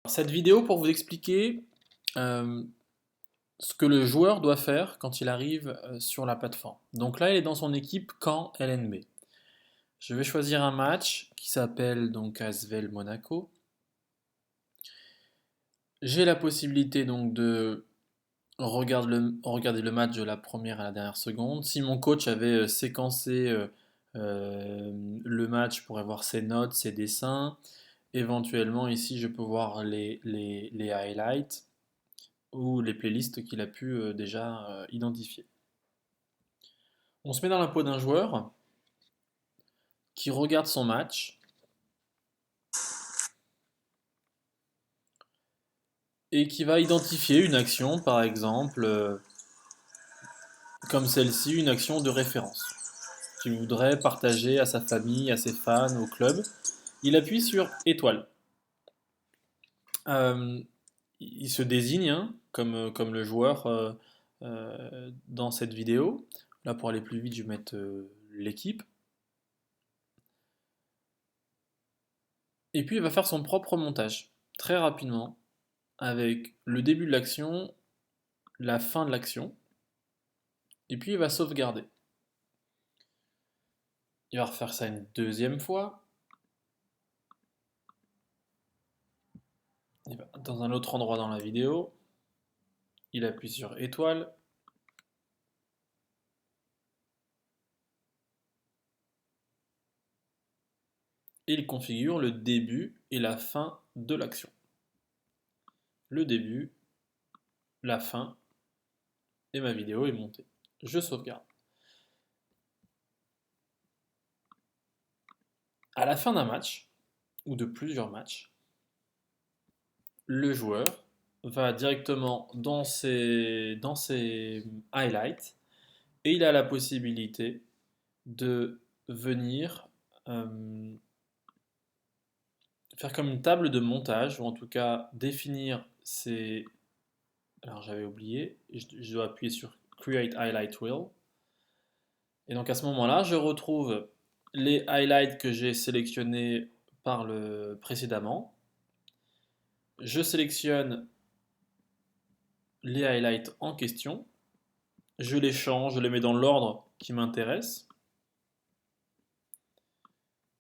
Cette vidéo pour vous expliquer euh, ce que le joueur doit faire quand il arrive sur la plateforme. Donc là, il est dans son équipe Caen LNB. Je vais choisir un match qui s'appelle donc Asvel Monaco. J'ai la possibilité donc de regarder le match de la première à la dernière seconde. Si mon coach avait séquencé le match, je pourrais voir ses notes, ses dessins. Éventuellement, ici, je peux voir les highlights ou les playlists qu'il a pu déjà identifier. On se met dans la peau d'un joueur qui regarde son match et qui va identifier une action, par exemple, comme celle-ci, une action de référence, qu'il voudrait partager à sa famille, à ses fans, au club. Il appuie sur étoile. Euh, il se désigne hein, comme le joueur dans cette vidéo. Là, pour aller plus vite, je vais mettre l'équipe. Et puis, il va faire son propre montage, très rapidement, avec le début de l'action, la fin de l'action, et puis il va sauvegarder. Il va refaire ça une deuxième fois. Il va dans un autre endroit dans la vidéo. Il appuie sur étoile. Et il configure le début et la fin de l'action. Le début, la fin, et ma vidéo est montée. Je sauvegarde. À la fin d'un match, ou de plusieurs matchs, le joueur va directement dans ses highlights et il a la possibilité de venir faire comme une table de montage, ou en tout cas définir ses... Alors j'avais oublié, je dois appuyer sur Create Highlight Reel. Et donc à ce moment-là, je retrouve les highlights que j'ai sélectionnés précédemment. Je sélectionne les highlights en question. Je les change, je les mets dans l'ordre qui m'intéresse.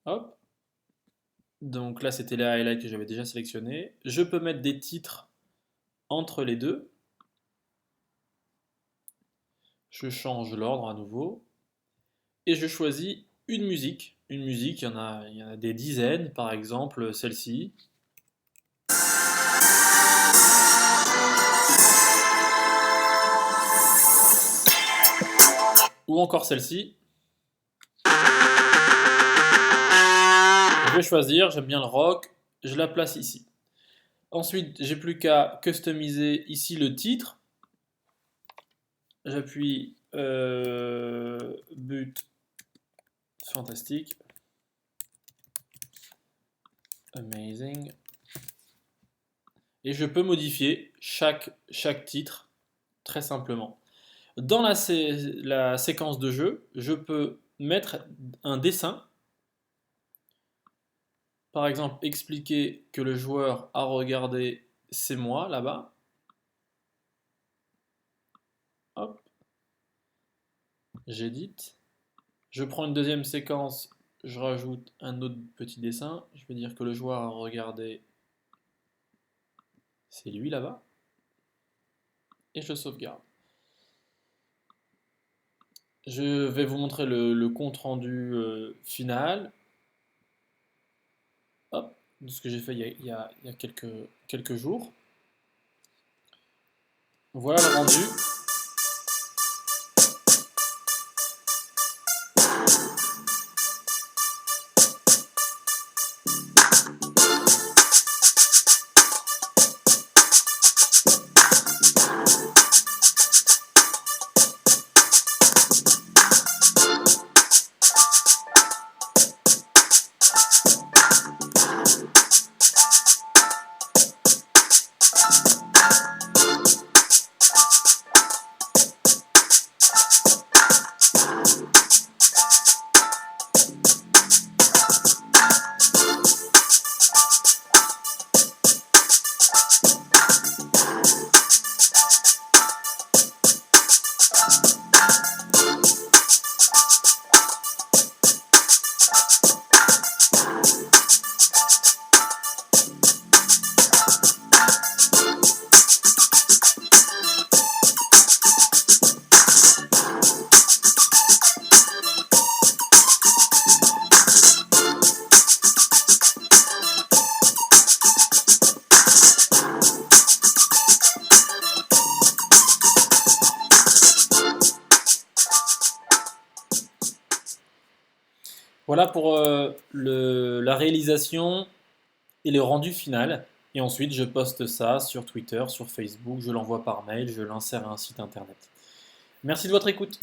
Hop. Donc là, c'était les highlights que j'avais déjà sélectionnés. Je peux mettre des titres entre les deux. Je change l'ordre à nouveau. Et je choisis une musique. Une musique, il y en a des dizaines, par exemple celle-ci. Ou encore celle-ci. Je vais choisir, j'aime bien le rock, je la place ici. Ensuite, j'ai plus qu'à customiser ici le titre. J'appuie but fantastique. Amazing. Et je peux modifier chaque titre très simplement. Dans la séquence de jeu, je peux mettre un dessin. Par exemple, expliquer que le joueur a regardé c'est moi là-bas. Hop, j'édite. Je prends une deuxième séquence, je rajoute un autre petit dessin. Je vais dire que le joueur a regardé c'est lui là-bas. Et je sauvegarde. Je vais vous montrer le compte rendu final. Hop, de ce que j'ai fait il y a quelques jours. Voilà le rendu. Voilà pour la réalisation et le rendu final. Et ensuite, je poste ça sur Twitter, sur Facebook, je l'envoie par mail, je l'insère à un site internet. Merci de votre écoute.